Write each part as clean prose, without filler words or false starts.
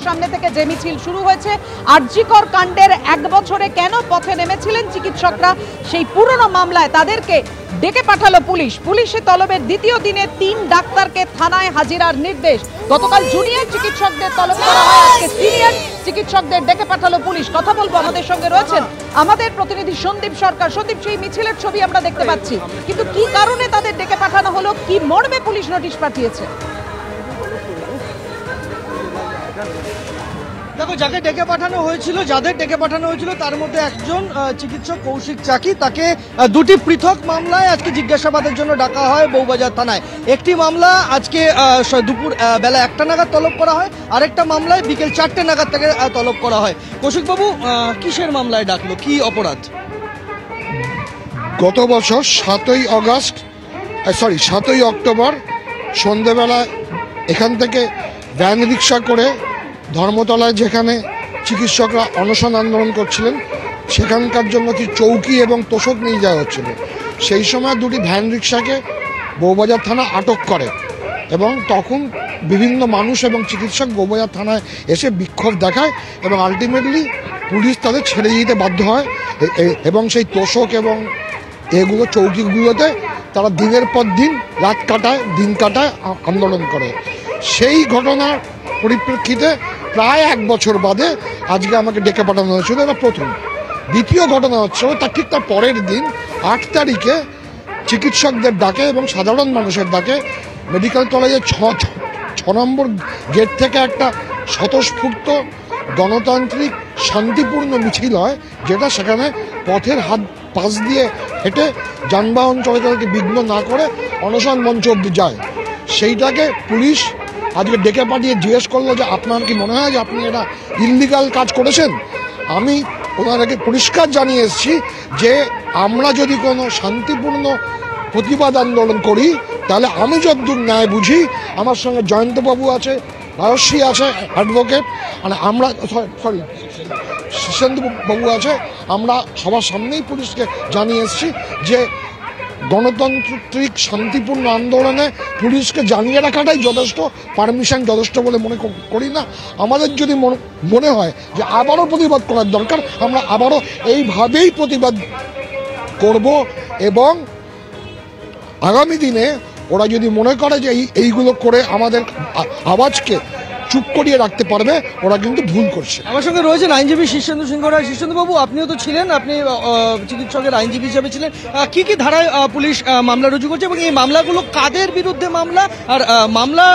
ভবনের সামনে থেকে যে মিছিল শুরু হয়েছে, আরজিকর কাণ্ডের 1 বছরে কেন পথে নেমেছিলেন চিকিৎসকরা, সেই পুরনো মামলায় তাদেরকে ডেকে পাঠালো পুলিশ। পুলিশে তলবের দ্বিতীয় দিনে 3 ডাক্তারকে থানায় হাজিরার নির্দেশ। গতকাল জুনিয়র চিকিৎসকদের তলব করা হয়, আজকে সিনিয়র চিকিৎসকদের ডেকে পাঠালো পুলিশ। কথা বলবো, আমাদের সঙ্গে রয়েছেন আমাদের প্রতিনিধি সন্দীপ সরকার। সন্দীপ, সেই মিছিলের ছবি আমরা দেখতে পাচ্ছি, কিন্তু কি কারণে তাদের ডেকে পাঠানো হলো, কি মর্মে পুলিশ নোটিশ পাঠিয়েছে? দেখো, যাদের ডেকে পাঠানো হয়েছিল তার মধ্যে একজন চিকিৎসক কৌশিক চাকি, তাকে 2টি পৃথক মামলায় আজকে জিজ্ঞাসাবাদের জন্য ডাকা হয় বউবাজার থানায়। একটি মামলা আজকে দুপুর বেলা 1টা নাগাদ তলব করা হয়, আরেকটা মামলায় বিকেল 4টে নাগাদ তাকে তলব করা হয়। কৌশিকবাবু, কিসের মামলায় ডাকলো, কি অপরাধ? গত বছর 7ই অক্টোবর সন্ধ্যেবেলা এখান থেকে ভ্যান রিক্সা করে ধর্মতলায়, যেখানে চিকিৎসকরা অনশন আন্দোলন করছিলেন, সেখানকার জন্য কি চৌকি এবং তোষক নিয়ে যাওয়া হচ্ছিল। সেই সময় 2টি ভ্যান রিক্সাকে বউবাজার থানা আটক করে এবং তখন বিভিন্ন মানুষ এবং চিকিৎসক বউবাজার থানায় এসে বিক্ষোভ দেখায় এবং আলটিমেটলি পুলিশ তাদের ছেড়ে দিতে বাধ্য হয় এবং সেই তোষক এবং এগুলো চৌকিগুলোতে তারা দিনের পর দিন রাত কাটায়, দিন কাটায়, আন্দোলন করে। সেই ঘটনার পরিপ্রেক্ষিতে প্রায় 1 বছর বাদে আজকে আমাকে ডেকে পাঠানো হয়েছিল। এটা প্রথম। দ্বিতীয় ঘটনা হচ্ছে তার পরের দিন 8 তারিখে চিকিৎসকদের ডাকে এবং সাধারণ মানুষের ডাকে মেডিকেল কলেজের 6 নম্বর গেট থেকে একটা স্বতঃস্ফূর্ত গণতান্ত্রিক শান্তিপূর্ণ মিছিল হয়, যেটা সেখানে পথের পাশ দিয়ে হেঁটে যানবাহন চলাচলকে বিঘ্ন না করে অনশন মঞ্চ অবধি যায়। সেইটাকে পুলিশ আজকে ডেকে পাঠিয়ে জিজ্ঞেস করলো যে আপনার কি মনে হয় যে আপনি এটা ইললিগাল কাজ করেছেন? আমি ওনাদেরকে পরিষ্কার জানিয়ে এসেছি যে আমরা যদি কোনো শান্তিপূর্ণ প্রতিবাদ আন্দোলন করি, তাহলে আমি যতদূর ন্যায় বুঝি, আমার সঙ্গে জয়ন্তবাবু আছে, রাজশ্রী আছে অ্যাডভোকেট, মানে আমরা শীর্ষেন্দু বাবু আছে, আমরা সবার সামনেই পুলিশকে জানিয়ে এসেছি যে গণতান্ত্রিক শান্তিপূর্ণ আন্দোলনে পুলিশকে জানিয়ে রাখাটাই যথেষ্ট, পারমিশন যথেষ্ট বলে মনে করি না। আমাদের যদি মনে হয় যে আবারও প্রতিবাদ করার দরকার, আমরা আবারও এইভাবেই প্রতিবাদ করব এবং আগামী দিনে ওরা যদি মনে করে যে এইগুলো করে আমাদের আওয়াজকে চুপ করিয়ে রাখতে পারবে, ওরা কিন্তু ভুল করছে। আমার সঙ্গে রয়েছেন আইনজীবী শীর্ষেন্দু সিংহ রায়। শীর্ষেন্দুবাবু, আপনিও তো ছিলেন, আপনি চিকিৎসকের আইনজীবী হিসেবে ছিলেন। কি কি ধারায় পুলিশ মামলা রুজু করছে এবং এই মামলাগুলো কাদের বিরুদ্ধে মামলা, আর মামলা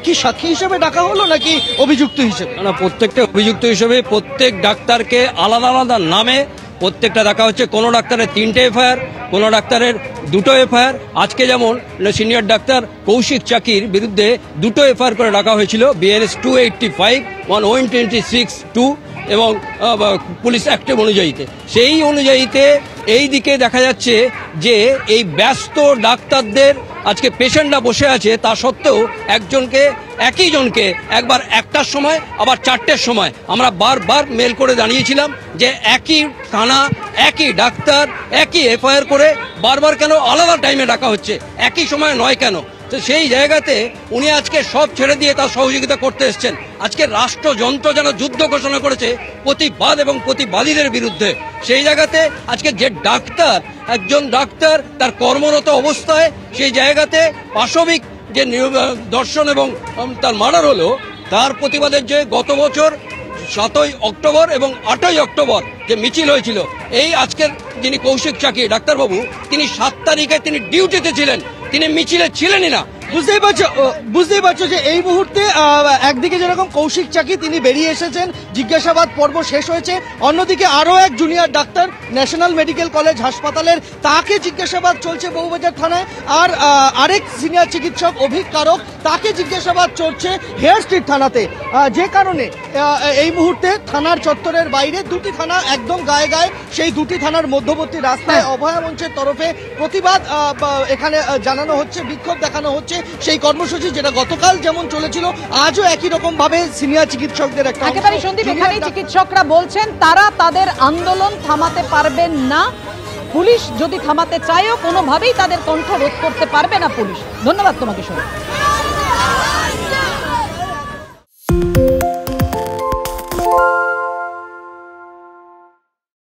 কি সাক্ষী হিসেবে ডাকা হলো নাকি অভিযুক্ত হিসেবে? না, প্রত্যেকটা অভিযুক্ত হিসেবে প্রত্যেক ডাক্তারকে আলাদা আলাদা নামে প্রত্যেকটা দেখা হচ্ছে। কোনো ডাক্তারের 3টে এফআইআর, কোনো ডাক্তারের 2টো এফআইআর। আজকে যেমন সিনিয়র ডাক্তার কৌশিক চাকির বিরুদ্ধে 2টো এফআইআর করে ডাকা হয়েছিল, বিএনএস 285, 126(2) এবং পুলিশ অ্যাক্ট অনুযায়ীতে। সেই অনুযায়ীতে এই দিকে দেখা যাচ্ছে যে এই ব্যস্ত ডাক্তারদের আজকে পেশেন্টরা বসে আছে, তা সত্ত্বেও একই জনকে একবার 1টার সময় আবার 4টের সময় আমরা বারবার মেল করে জানিয়েছিলাম যে একই থানা, একই ডাক্তার, একই এফআইআর করে বারবার কেন আলাদা টাইমে ডাকা হচ্ছে, একই সময় নয় কেন? তো সেই জায়গাতে উনি আজকে সব ছেড়ে দিয়ে তার সহযোগিতা করতে এসছেন। আজকে রাষ্ট্রযন্ত্র যেন যুদ্ধ ঘোষণা করেছে প্রতিবাদ এবং প্রতিবাদীদের বিরুদ্ধে। সেই জায়গাতে আজকে যে ডাক্তার, একজন ডাক্তার তার কর্মরত অবস্থায় সেই জায়গাতে পাশবিক যে দর্শন এবং তার মার্ডার হলো, তার প্রতিবাদের যে গত বছর 7ই অক্টোবর এবং 8ই অক্টোবর যে মিছিল হয়েছিল, এই আজকের যিনি কৌশিক চাকি ডাক্তারবাবু, তিনি 7 তারিখে তিনি ডিউটিতে ছিলেন, তিনি মিছিলে ছিলেনই না। বুঝতেই পারছো যে এই মুহূর্তে একদিকে যেরকম কৌশিক চাকি তিনি বেরিয়ে এসেছেন, জিজ্ঞাসাবাদ পর্ব শেষ হয়েছে, অন্যদিকে আরো এক junior doctor national medical college হাসপাতালের, তাকে জিজ্ঞাসাবাদ চলছে বউবাজার থানায়, আর আরেক সিনিয়র চিকিৎসক অভিক কারক, তাকে জিজ্ঞাসাবাদ চলছে হেয়ার স্ট্রিট থানাতে। যে কারণে এই মুহূর্তে থানার চত্বরের বাইরে 2টি থানা একদম গায়ে গায়ে, সেই 2টি থানার মধ্যবর্তী রাস্তায় অভয়া মঞ্চের তরফে প্রতিবাদ এখানে জানানো হচ্ছে, বিক্ষোভ দেখানো হচ্ছে। সেই কর্মসূচি যেটা গতকাল যেমন চলেছিল, আজও একই রকম ভাবে সিনিয়র চিকিৎসকদের একটা একেবারে সন্দীপ, এখানে চিকিৎসকরা বলছেন তারা তাদের আন্দোলন থামাতে পারবেন না, পুলিশ যদি থামাতে চায়ও কোনোভাবেই তাদের কণ্ঠ রোধ করতে পারবে না পুলিশ। ধন্যবাদ তোমাকে সন্দীপ।